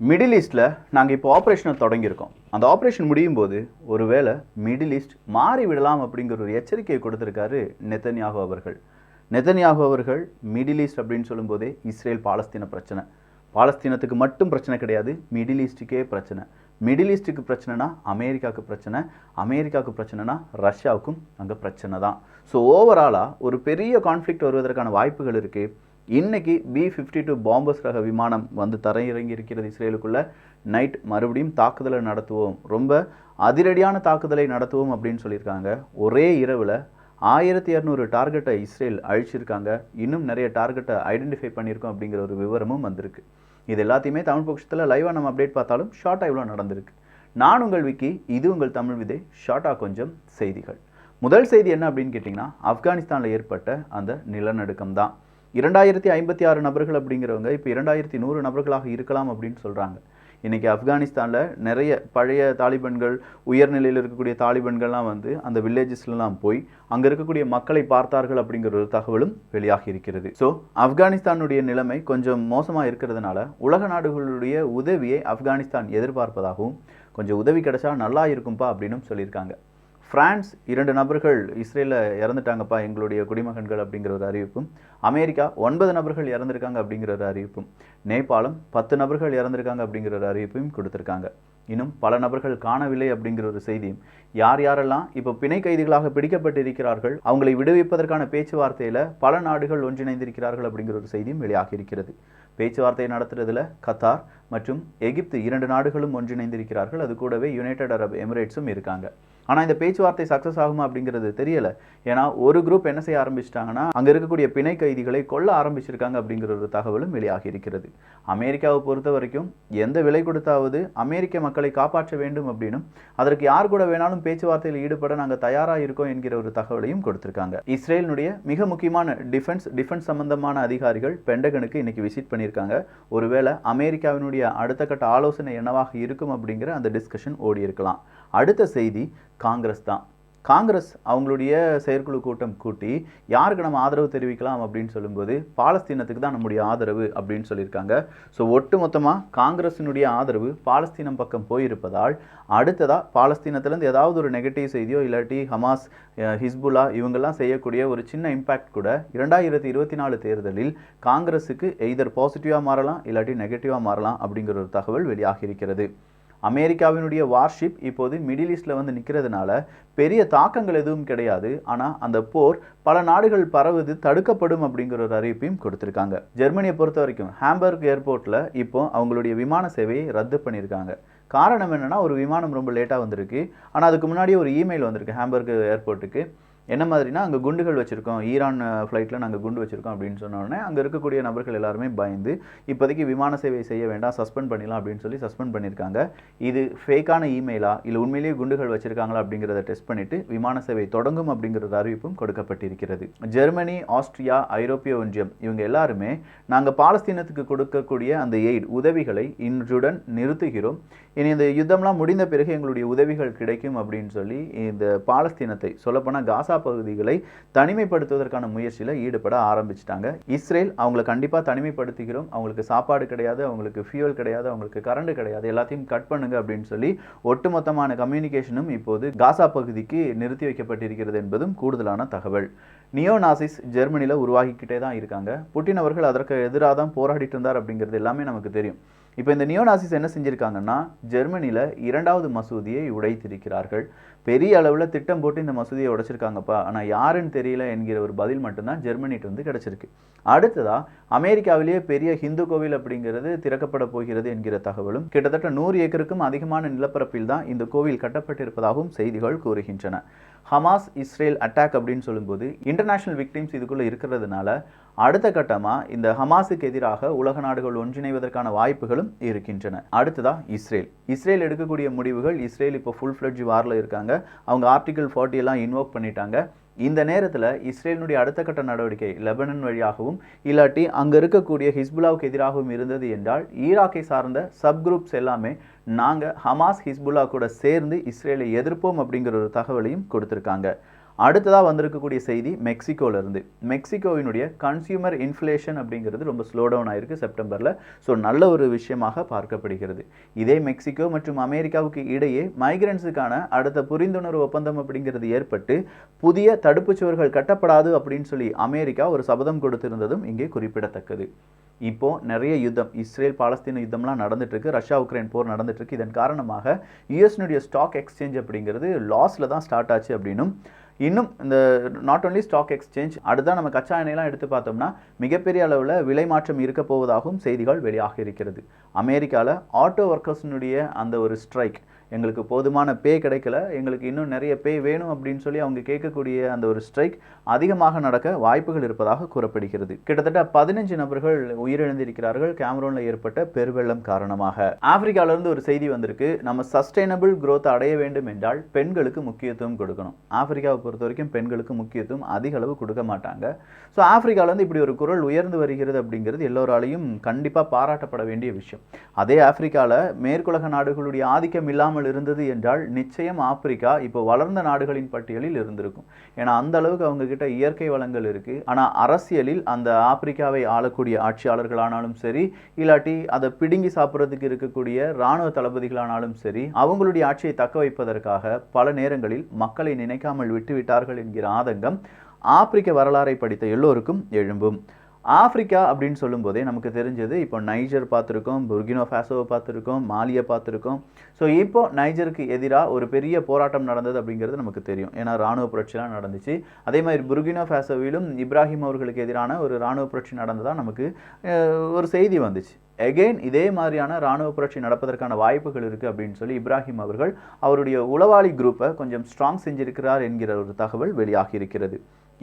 Middle ஈஸ்ட்டில் நாங்கள் இப்போ ஆப்ரேஷனை தொடங்கியிருக்கோம். அந்த ஆப்ரேஷன் முடியும் போது ஒருவேளை மிடில் ஈஸ்ட் மாறிவிடலாம் அப்படிங்கிற ஒரு எச்சரிக்கையை கொடுத்துருக்காரு நெத்தன்யாகு அவர்கள். நெத்தன்யாகு அவர்கள் மிடில் ஈஸ்ட் அப்படின்னு சொல்லும்போதே இஸ்ரேல் பாலஸ்தீன பிரச்சனை. பாலஸ்தீனத்துக்கு மட்டும் பிரச்சனை கிடையாது, மிடில் ஈஸ்ட்டுக்கே பிரச்சனை. மிடில் ஈஸ்ட்டுக்கு பிரச்சனைனா அமெரிக்காவுக்கு பிரச்சனை, அமெரிக்காவுக்கு பிரச்சனைனா ரஷ்யாவுக்கும் அங்கே பிரச்சனை தான். ஸோ ஓவராலாக ஒரு பெரிய கான்ஃப்ளிக்ட் வருவதற்கான வாய்ப்புகள் இருக்குது. இன்னைக்கு B-52 பாம்பர்ஸ் ரக விமானம் வந்து தரையிறங்கி இருக்கிறது இஸ்ரேலுக்குள்ள. நைட் மறுபடியும் தாக்குதலை நடத்துவோம், ரொம்ப அதிரடியான தாக்குதலை நடத்துவோம் அப்படின்னு சொல்லியிருக்காங்க. ஒரே இரவில் 1200 டார்கெட்டை இஸ்ரேல் அழிச்சிருக்காங்க. இன்னும் நிறைய டார்கெட்டை ஐடென்டிஃபை பண்ணியிருக்கோம் அப்படிங்கிற ஒரு விவரமும் வந்திருக்கு. இது எல்லாத்தையுமே தமிழ் பட்சத்தில் லைவாக நம்ம அப்டேட் பார்த்தாலும் ஷார்ட்டாக இவ்வளோ நடந்திருக்கு. நான் உங்கள் விக்கி, இது உங்கள் தமிழ் விதை. ஷார்ட்டாக கொஞ்சம் செய்திகள். முதல் செய்தி என்ன அப்படின்னு கேட்டிங்கன்னா, ஆப்கானிஸ்தானில் ஏற்பட்ட அந்த நிலநடுக்கம் தான். 2056 நபர்கள் அப்படிங்கிறவங்க இப்போ 2100 நபர்களாக இருக்கலாம் அப்படின்னு சொல்கிறாங்க. இன்றைக்கி ஆப்கானிஸ்தானில் நிறைய பழைய தாலிபன்கள், உயர்நிலையில் இருக்கக்கூடிய தாலிபன்கள்லாம் வந்து அந்த வில்லேஜஸ்லாம் போய் அங்கே இருக்கக்கூடிய மக்களை பார்த்தார்கள் அப்படிங்கிற ஒரு தகவலும் வெளியாகி இருக்கிறது. ஸோ ஆப்கானிஸ்தானுடைய நிலைமை கொஞ்சம் மோசமாக இருக்கிறதுனால உலக நாடுகளுடைய உதவியை ஆப்கானிஸ்தான் எதிர்பார்ப்பதாகவும், கொஞ்சம் உதவி கிடைச்சா நல்லா இருக்கும்பா அப்படின்னும் சொல்லியிருக்காங்க. பிரான்ஸ் 2 நபர்கள் இஸ்ரேலில் இறந்துட்டாங்கப்பா எங்களுடைய குடிமகன்கள் அப்படிங்கிற ஒரு அறிவிப்பும், அமெரிக்கா 9 நபர்கள் இறந்துருக்காங்க அப்படிங்கிற ஒரு அறிவிப்பும், நேபாளம் 10 நபர்கள் இறந்துருக்காங்க அப்படிங்கிற ஒரு அறிவிப்பையும் கொடுத்துருக்காங்க. இன்னும் பல நபர்கள் காணவில்லை அப்படிங்கிற ஒரு செய்தியும், யார் யாரெல்லாம் இப்போ பிணை கைதிகளாக பிடிக்கப்பட்டிருக்கிறார்கள் அவங்களை விடுவிப்பதற்கான பேச்சுவார்த்தையில் பல நாடுகள் ஒன்றிணைந்திருக்கிறார்கள் அப்படிங்கிற ஒரு செய்தியும் வெளியாகி இருக்கிறது. பேச்சுவார்த்தை நடத்துறதுல கத்தார் மற்றும் எகிப்து 2 நாடுகளும் ஒன்றிணைந்திருக்கிறார்கள். அது கூடவே யுனைடெட் அரப் எமிரேட்ஸும் இருக்காங்க. ஆனால் இந்த பேச்சுவார்த்தை சக்ஸஸ் ஆகுமா அப்படிங்கிறது தெரியலை. ஏன்னா ஒரு குரூப் என்ன செய்ய ஆரம்பிச்சிட்டாங்கன்னா, அங்கே இருக்கக்கூடிய பிணை கைதிகளை கொல்ல ஆரம்பிச்சிருக்காங்க அப்படிங்கிற ஒரு தகவலும் வெளியாகி இருக்கிறது. அமெரிக்காவை பொறுத்த வரைக்கும் எந்த விலை கொடுத்தாவது அமெரிக்க மக்களை காப்பாற்ற வேண்டும் அப்படின்னும், அதற்கு யார் கூட வேணாலும் பேச்சுவார்த்தையில் ஈடுபட நாங்கள் தயாராக இருக்கோம் என்கிற ஒரு தகவலையும் கொடுத்திருக்காங்க. இஸ்ரேலினுடைய மிக முக்கியமான டிஃபென்ஸ் சம்பந்தமான அதிகாரிகள் பென்டகனுக்கு இன்னைக்கு விசிட் பண்ணியிருக்காங்க. ஒருவேளை அமெரிக்காவினுடைய அடுத்த கட்ட ஆலோசனை என்னவாக இருக்கும் அப்படிங்கிற அந்த டிஸ்கஷன் ஓடி இருக்கலாம். அடுத்த செய்தி காங்கிரஸ் தான். காங்கிரஸ் அவங்களுடைய செயற்குழு கூட்டம் கூட்டி யாருக்கு நம்ம ஆதரவு தெரிவிக்கலாம் அப்படின்னு சொல்லும்போது பாலஸ்தீனத்துக்கு தான் நம்முடைய ஆதரவு அப்படின்னு சொல்லியிருக்காங்க. ஸோ ஒட்டு மொத்தமாக காங்கிரஸினுடைய ஆதரவு பாலஸ்தீனம் பக்கம் போயிருப்பதால் அடுத்ததாக பாலஸ்தீனத்திலேருந்து ஏதாவது ஒரு நெகட்டிவ் செய்தியோ இல்லாட்டி ஹமாஸ், ஹிஸ்புல்லா இவங்கெல்லாம் செய்யக்கூடிய ஒரு சின்ன இம்பேக்ட் கூட 2024 தேர்தலில் காங்கிரஸுக்கு எய்தர் பாசிட்டிவாக மாறலாம் இல்லாட்டி நெகட்டிவாக மாறலாம் அப்படிங்கிற ஒரு தகவல் வெளியாகி இருக்கிறது. அமெரிக்காவினுடைய வார்ஷிப் இப்போது மிடில் ஈஸ்டில் வந்து நிற்கிறதுனால பெரிய தாக்கங்கள் எதுவும் கிடையாது. ஆனால் அந்த போர் பல நாடுகள் பரவுது தடுக்கப்படும் அப்படிங்கிற ஒரு அறிவிப்பையும் கொடுத்துருக்காங்க. ஜெர்மனியை பொறுத்த வரைக்கும் ஹாம்பர்க் ஏர்போர்ட்டில் இப்போ அவங்களுடைய விமான சேவையை ரத்து பண்ணியிருக்காங்க. காரணம் என்னென்னா, ஒரு விமானம் ரொம்ப லேட்டாக வந்திருக்கு. ஆனால் அதுக்கு முன்னாடியே ஒரு இமெயில் வந்திருக்கு ஹாம்பர்க் ஏர்போர்ட்டுக்கு. என்ன மாதிரினா, அங்கே குண்டுகள் வச்சுருக்கோம், ஈரான் ஃப்ளைட்டில் நாங்கள் குண்டு வச்சுருக்கோம் அப்படின்னு சொன்னோடனே அங்கே இருக்கக்கூடிய நபர்கள் எல்லாருமே பயந்து இப்போதைக்கு விமான சேவை செய்ய வேண்டாம், சஸ்பெண்ட் பண்ணிடலாம் அப்படின்னு சொல்லி சஸ்பெண்ட் பண்ணியிருக்காங்க. இது ஃபேக்கான இமெயிலா இல்லை உண்மையிலேயே குண்டுகள் வச்சுருக்காங்களா அப்படிங்கிறத டெஸ்ட் பண்ணிவிட்டு விமான சேவை தொடங்கும் அப்படிங்கிற அறிவிப்பும் கொடுக்கப்பட்டிருக்கிறது. ஜெர்மனி, ஆஸ்திரியா, ஐரோப்பிய ஒன்றியம் இவங்க எல்லாருமே நாங்கள் பாலஸ்தீனத்துக்கு கொடுக்கக்கூடிய அந்த உதவிகளை இன்றுடன் நிறுத்துகிறோம், இனி இந்த யுத்தம்லாம் முடிந்த பிறகு எங்களுடைய உதவிகள் கிடைக்கும் அப்படின்னு சொல்லி இந்த பாலஸ்தீனத்தை, சொல்லப்போனால் காசா பகுதிகளை தனிமைப்படுத்துவதற்கான முயற்சியில் ஈடுபட ஆரம்பிச்சிட்டாங்க. இஸ்ரேல் அவங்களை கண்டிப்பாக தனிமைப்படுத்துகிறோம், அவங்களுக்கு சாப்பாடு கிடையாது, அவங்களுக்கு ஃபியூவல் கிடையாது, அவங்களுக்கு கரண்ட் கிடையாது, எல்லாத்தையும் கட் பண்ணுங்க அப்படின்னு சொல்லி ஒட்டுமொத்தமான கம்யூனிகேஷனும் இப்போது காசா பகுதிக்கு நிறுத்தி வைக்கப்பட்டிருக்கிறது என்பதும் கூடுதலான தகவல். நியோ நாசிஸ் ஜெர்மனியில் உருவாகிக்கிட்டே தான் இருக்காங்க. புட்டின் அவர்கள் அதற்கு எதிராக தான் போராடிட்டு இருந்தார் அப்படிங்கிறது எல்லாமே நமக்கு தெரியும். இப்போ இந்த நியோ நாசிஸ் என்ன செஞ்சுருக்காங்கன்னா, ஜெர்மனியில் 2வது மசூதியை உடைத்திருக்கிறார்கள். பெரிய அளவில் திட்டம் போட்டு இந்த மசூதியை உடைச்சிருக்காங்கப்பா, ஆனால் யாருன்னு தெரியல என்கிற ஒரு பதில் மட்டும்தான் ஜெர்மனிட்டு வந்து கிடச்சிருக்கு. அடுத்ததாக அமெரிக்காவிலேயே பெரிய ஹிந்து கோவில் அப்படிங்கிறது திறக்கப்பட போகிறது என்கிற தகவலும், கிட்டத்தட்ட 100 ஏக்கருக்கும் அதிகமான நிலப்பரப்பில் தான் இந்த கோவில் கட்டப்பட்டிருப்பதாகவும் செய்திகள் கூறுகின்றன. ஹமாஸ் இஸ்ரேல் அட்டாக் அப்படின்னு சொல்லும்போது இன்டர்நேஷனல் விக்டிம்ஸ் இதுக்குள்ளே இருக்கிறதுனால அடுத்த கட்டமாக இந்த ஹமாஸுக்கு எதிராக உலக நாடுகள் ஒன்றிணைவதற்கான வாய்ப்புகளும் இருக்கின்றன. அடுத்ததா இஸ்ரேல் எடுக்கக்கூடிய முடிவுகள், இஸ்ரேல் இப்போ ஃபுல் ஃப்ளட்ஜ் வாரில் இருக்காங்க. அவங்க ஆர்டிகல் 40 எல்லாம் இன்வோக் பண்ணிட்டாங்க. இந்த நேரத்தில் இஸ்ரேலினுடைய அடுத்த கட்ட நடவடிக்கை லெபனன் வழியாகவும் இல்லாட்டி அங்கே இருக்கக்கூடிய ஹிஸ்புல்லாவுக்கு எதிராகவும் இருந்தது என்றால், ஈராக்கை சார்ந்த சப் குரூப்ஸ் எல்லாமே நாங்கள் ஹமாஸ் ஹிஸ்புல்லா கூட சேர்ந்து இஸ்ரேலை எதிர்ப்போம் அப்படிங்கிற ஒரு தகவலையும் கொடுத்துருக்காங்க. அடுத்ததாக வந்திருக்கக்கூடிய செய்தி மெக்சிகோவிலிருந்து. மெக்சிகோவினுடைய கன்சியூமர் இன்ஃப்ளேஷன் அப்படிங்கிறது ரொம்ப ஸ்லோ டவுன் ஆயிருக்கு செப்டம்பரில். ஸோ நல்ல ஒரு விஷயமாக பார்க்கப்படுகிறது. இதே மெக்சிகோ மற்றும் அமெரிக்காவுக்கு இடையே மைக்ரன்ஸுக்கான அடுத்த புரிந்துணர்வு ஒப்பந்தம் அப்படிங்கிறது ஏற்பட்டு புதிய தடுப்புச் சுவர்கள் கட்டப்படாது அப்படின்னு சொல்லி அமெரிக்கா ஒரு சபதம் கொடுத்திருந்ததும் இங்கே குறிப்பிடத்தக்கது. இப்போ நிறைய யுத்தம், இஸ்ரேல் பாலஸ்தீன யுத்தம்லாம் நடந்துட்டு இருக்கு, ரஷ்யா உக்ரைன் போர் நடந்துட்டு இருக்கு. இதன் காரணமாக யுஎஸ்னுடைய ஸ்டாக் எக்ஸ்சேஞ்ச் அப்படிங்கிறது லாஸ்ல தான் ஸ்டார்ட் ஆச்சு அப்படின்னும், இன்னும் இந்த நாட் ஒன்லி ஸ்டாக் எக்ஸ்சேஞ்ச், அடுத்தா நம்ம கச்சா எண்ணெயெல்லாம் எடுத்து பார்த்தோம்னா மிகப்பெரிய அளவில் விலை மாற்றம் இருக்க போவதாகவும் செய்திகள் வெளியாக இருக்கிறது. அமெரிக்காவில் ஆட்டோ ஒர்க்கர்ஸினுடைய அந்த ஒரு ஸ்ட்ரைக், எங்களுக்கு போதுமான பே கிடைக்கல, எங்களுக்கு இன்னும் நிறைய பே வேணும் அப்படின்னு சொல்லி அவங்க கேட்கக்கூடிய அந்த ஒரு ஸ்ட்ரைக் அதிகமாக நடக்க வாய்ப்புகள் இருப்பதாக கூறப்படுகிறது. கிட்டத்தட்ட 15 நபர்கள் உயிரிழந்திருக்கிறார்கள் கேமரூனில் ஏற்பட்ட பெருவெள்ளம் காரணமாக. ஆப்பிரிக்காவிலிருந்து ஒரு செய்தி வந்திருக்கு, நம்ம சஸ்டைனபிள் growth அடைய வேண்டும் என்றால் பெண்களுக்கு முக்கியத்துவம் கொடுக்கணும். ஆப்பிரிக்காவை பொறுத்த வரைக்கும் பெண்களுக்கு முக்கியத்துவம் அதிக அளவு கொடுக்க மாட்டாங்க. ஸோ ஆப்பிரிக்காவிலேருந்து இப்படி ஒரு குரல் உயர்ந்து வருகிறது அப்படிங்கிறது எல்லோராலையும் கண்டிப்பாக பாராட்டப்பட வேண்டிய விஷயம். அதே ஆப்பிரிக்காவில் மேற்குலக நாடுகளுடைய ஆதிக்கம் இல்லாமல் இருந்தது என்றால் நிச்சயம் ஆப்பிரிக்கா இப்போ வளர்ந்த நாடுகளின் பட்டியலில் இருந்திருக்கும். ஏன்னா அந்த அளவுக்கு அவங்க கிட்ட இயற்கை வளங்கள் இருக்கு. ஆனால் அரசியலில் அந்த ஆப்பிரிக்காவை ஆளக்கூடிய ஆட்சியாளர்களானாலும் சரி, இல்லாட்டி அதை பிடுங்கி சாப்பிட்றதுக்கு இருக்கக்கூடிய இராணுவ தளபதிகளானாலும் சரி, அவங்களுடைய ஆட்சியை தக்க வைப்பதற்காக பல நேரங்களில் மக்களை நினைக்காமல் விட்டுவிட்டார்கள் என்கிற ஆதங்கம் ஆப்பிரிக்க வரலாறை படித்த எல்லோருக்கும் எழும்பும். ஆப்பிரிக்கா அப்படின்னு சொல்லும்போதே நமக்கு தெரிஞ்சது இப்போ நைஜர் பார்த்துருக்கோம், புர்கினோ ஃபாசோவை பார்த்துருக்கோம், மாலியை பார்த்துருக்கோம். ஸோ இப்போ நைஜருக்கு எதிராக ஒரு பெரிய போராட்டம் நடந்தது அப்படிங்கிறது நமக்கு தெரியும். ஏன்னா இராணுவ புரட்சிலாம் நடந்துச்சு. அதே மாதிரி புர்கினோ ஃபாசோவிலும் இப்ராஹிம் அவர்களுக்கு எதிரான ஒரு இராணுவ புரட்சி நடந்ததாக நமக்கு ஒரு செய்தி வந்துச்சு. எகெயின் இதே மாதிரியான இராணுவ புரட்சி நடப்பதற்கான வாய்ப்புகள் இருக்குது அப்படின்னு சொல்லி இப்ராஹிம் அவர்கள் அவருடைய உளவாளி குரூப்பை கொஞ்சம் ஸ்ட்ராங் செஞ்சிருக்கிறார் என்கிற ஒரு தகவல் வெளியாகி இருக்கிறது.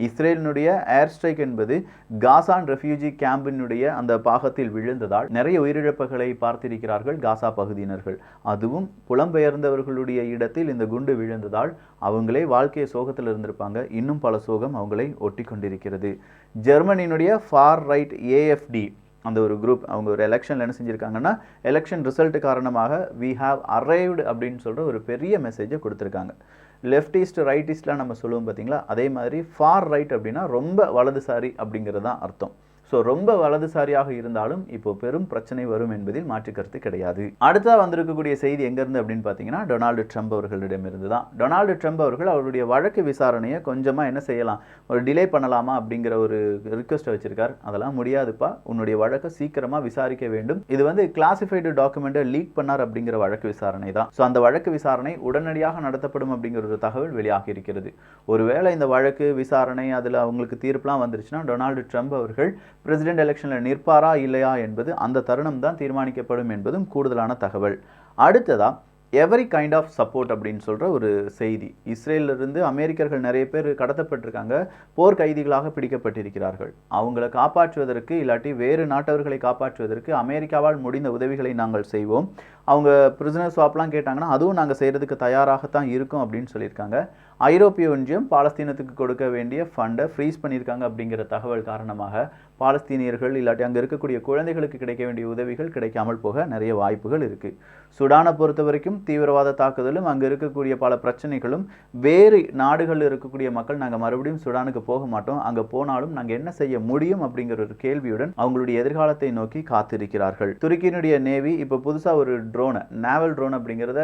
இஸ்ரேலினுடைய ஏர் ஸ்ட்ரைக் என்பது காசான் ரெஃப்யூஜி கேம்பினுடைய அந்த பாகத்தில் விழுந்ததால் நிறைய உயிரிழப்புகளை பார்த்திருக்கிறார்கள் காசா பகுதியினர்கள். அதுவும் புலம்பெயர்ந்தவர்களுடைய இடத்தில் இந்த குண்டு விழுந்ததால் அவங்களே வாழ்க்கையை சோகத்தில் இருந்திருப்பாங்க. இன்னும் பல சோகம் அவங்களை ஒட்டி கொண்டிருக்கிறது. ஜெர்மனியினுடைய ஃபார் ரைட் ஏஎஃப்டி அந்த ஒரு குரூப், அவங்க ஒரு எலெக்ஷனில் என்ன செஞ்சுருக்காங்கன்னா, எலெக்ஷன் ரிசல்ட் காரணமாக வி ஹாவ் அரைவ்டு அப்படின்னு சொல்கிற ஒரு பெரிய மெசேஜை கொடுத்துருக்காங்க. லெஃப்டிஸ்ட் ரைட்டிஸ்ட்லாம் நம்ம சொல்லுவோம் பார்த்தீங்களா, அதே மாதிரி ஃபார் ரைட் அப்படின்னா ரொம்ப வலதுசாரி அப்படிங்கிறது தான் அர்த்தம். ஸோ ரொம்ப வலதுசாரியாக இருந்தாலும் இப்போ பெரும் பிரச்சனை வரும் என்பதில் மாற்று கருத்து கிடையாது. அடுத்ததாக வந்திருக்கக்கூடிய செய்தி எங்கேருந்து அப்படின்னு பார்த்தீங்கன்னா, டொனால்டு ட்ரம்ப் அவர்களிடமிருந்து தான். டொனால்டு ட்ரம்ப் அவர்கள் அவருடைய வழக்கு விசாரணையை கொஞ்சமாக என்ன செய்யலாம், ஒரு டிலே பண்ணலாமா அப்படிங்கிற ஒரு ரிக்வெஸ்ட்டை வச்சிருக்கார். அதெல்லாம் முடியாதுப்பா, உன்னுடைய வழக்கை சீக்கிரமாக விசாரிக்க வேண்டும். இது வந்து கிளாசிஃபைடு டாக்குமெண்ட்டை லீக் பண்ணார் அப்படிங்கிற வழக்கு விசாரணை தான். ஸோ அந்த வழக்கு விசாரணை உடனடியாக நடத்தப்படும் அப்படிங்கிற ஒரு தகவல் வெளியாகி இருக்கிறது. ஒருவேளை இந்த வழக்கு விசாரணை அதில் அவங்களுக்கு தீர்ப்புலாம் வந்துருச்சுன்னா டொனால்டு ட்ரம்ப் அவர்கள் பிரசிடென்ட் எலெக்ஷனில் நிற்பாரா இல்லையா என்பது அந்த தருணம் தான் தீர்மானிக்கப்படும் என்பதும் கூடுதலான தகவல். அடுத்ததா எவரி கைண்ட் ஆஃப் சப்போர்ட் அப்படின்னு சொல்கிற ஒரு செய்தி. இஸ்ரேலிருந்து அமெரிக்கர்கள் நிறைய பேர் கடத்தப்பட்டிருக்காங்க, போர் கைதிகளாக பிடிக்கப்பட்டிருக்கிறார்கள். அவங்களை காப்பாற்றுவதற்கு இல்லாட்டி வேறு நாட்டவர்களை காப்பாற்றுவதற்கு அமெரிக்காவால் முடிந்த உதவிகளை நாங்கள் செய்வோம். அவங்க பிரிசனர் ஸ்வாப்லாம் கேட்டாங்கன்னா அதுவும் நாங்கள் செய்கிறதுக்கு தயாராகத்தான் இருக்கோம் அப்படின்னு சொல்லியிருக்காங்க. ஐரோப்பிய ஒன்றியம் பாலஸ்தீனத்துக்கு கொடுக்க வேண்டிய ஃபண்டை ஃப்ரீஸ் பண்ணியிருக்காங்க அப்படிங்கிற தகவல் காரணமாக பாலஸ்தீனியர்கள் இல்லாட்டி அங்கே இருக்கக்கூடிய குழந்தைகளுக்கு கிடைக்க வேண்டிய உதவிகள் கிடைக்காமல் போக நிறைய வாய்ப்புகள் இருக்குது. சுடானை பொறுத்த வரைக்கும் தீவிரவாத தாக்குதலும் அங்கே இருக்கக்கூடிய பல பிரச்சனைகளும், வேறு நாடுகளில் இருக்கக்கூடிய மக்கள் நாங்கள் மறுபடியும் சுடானுக்கு போக மாட்டோம், அங்கே போனாலும் நாங்கள் என்ன செய்ய முடியும் அப்படிங்கிற ஒரு கேள்வியுடன் அவங்களுடைய எதிர்காலத்தை நோக்கி காத்திருக்கிறார்கள். துருக்கியினுடைய நேவி இப்போ புதுசாக ஒரு ட்ரோனை, நேவல் ட்ரோன் அப்படிங்கிறத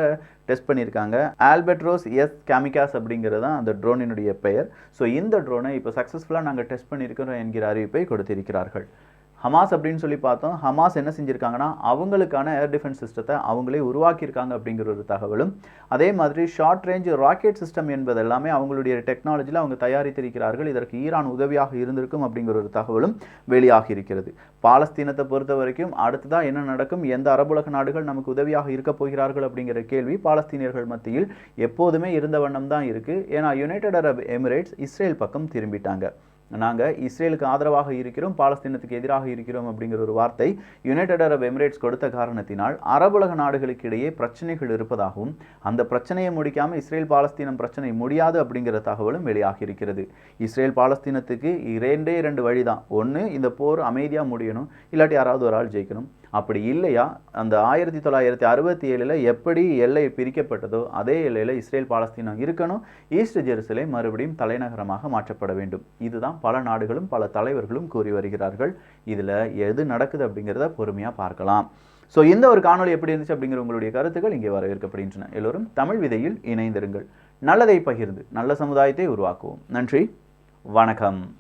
டெஸ்ட் பண்ணியிருக்காங்க. ஆல்பெட்ரோஸ் எஸ் கேமிகாஸ் அப்படிங்கிறது தான் அந்த ட்ரோனினுடைய பெயர். ஸோ இந்த ட்ரோனை இப்போ சக்ஸஸ்ஃபுல்லாக நாங்கள் டெஸ்ட் பண்ணியிருக்கிறோம் என்கிற அறிவிப்பை கொடுத்திருக்கிறார்கள். ஹமாஸ் அப்படின்னு சொல்லி பார்த்தோம். ஹமாஸ் என்ன செஞ்சுருக்காங்கன்னா அவங்களுக்கான ஏர் டிஃபென்ஸ் சிஸ்டத்தை அவங்களே உருவாக்கியிருக்காங்க அப்படிங்கிற ஒரு தகவலும், அதே மாதிரி ஷார்ட் ரேஞ்ச் ராக்கெட் சிஸ்டம் என்பது எல்லாமே அவங்களுடைய டெக்னாலஜியில் அவங்க தயாரித்திருக்கிறார்கள். இதற்கு ஈரான் உதவியாக இருந்திருக்கும் அப்படிங்கிற ஒரு தகவலும் வெளியாகி இருக்கிறது. பாலஸ்தீனத்தை பொறுத்த வரைக்கும் அடுத்ததாக என்ன நடக்கும், எந்த அரபுலக நாடுகள் நமக்கு உதவியாக இருக்க போகிறார்கள் அப்படிங்கிற கேள்வி பாலஸ்தீனியர்கள் மத்தியில் எப்போதுமே இருந்த வண்ணம் தான் இருக்குது. ஏன்னா யுனைடெட் அரப் எமிரேட்ஸ் இஸ்ரேல் பக்கம் திரும்பிட்டாங்க. நாங்கள் இஸ்ரேலுக்கு ஆதரவாக இருக்கிறோம், பாலஸ்தீனத்துக்கு எதிராக இருக்கிறோம் அப்படிங்கிற ஒரு வார்த்தை யுனைடெட் அரப் எமிரேட்ஸ் கொடுத்த காரணத்தினால் அரபுலக நாடுகளுக்கு இடையே பிரச்சனைகள் இருப்பதாகவும், அந்த பிரச்சனையை முடிக்காமல் இஸ்ரேல் பாலஸ்தீனம் பிரச்சனை முடியாது அப்படிங்கிற தகவலும் வெளியாகி இருக்கிறது. இஸ்ரேல் பாலஸ்தீனத்துக்கு இரண்டு வழி தான். ஒன்று, இந்த போர் அமைதியாக முடியணும், இல்லாட்டி யாராவது ஒரு ஆள் ஜெயிக்கணும். அப்படி இல்லையா அந்த 1967 எப்படி எல்லை பிரிக்கப்பட்டதோ அதே எல்லையில் இஸ்ரேல் பாலஸ்தீனம் இருக்கணும், ஈஸ்ட் ஜெருசலேம் மறுபடியும் தலைநகரமாக மாற்றப்பட வேண்டும். இதுதான் பல நாடுகளும் பல தலைவர்களும் கூறி வருகிறார்கள். இதில் எது நடக்குது அப்படிங்கிறத பொறுமையாக பார்க்கலாம். ஸோ இந்த ஒரு காணொலி எப்படி இருந்துச்சு அப்படிங்கிற உங்களுடைய கருத்துக்கள் இங்கே வரவேற்கப்படுகின்றன. எல்லோரும் தமிழ் விதையில் இணைந்திருங்கள். நல்லதை பகிர்ந்து நல்ல சமுதாயத்தை உருவாக்குவோம். நன்றி, வணக்கம்.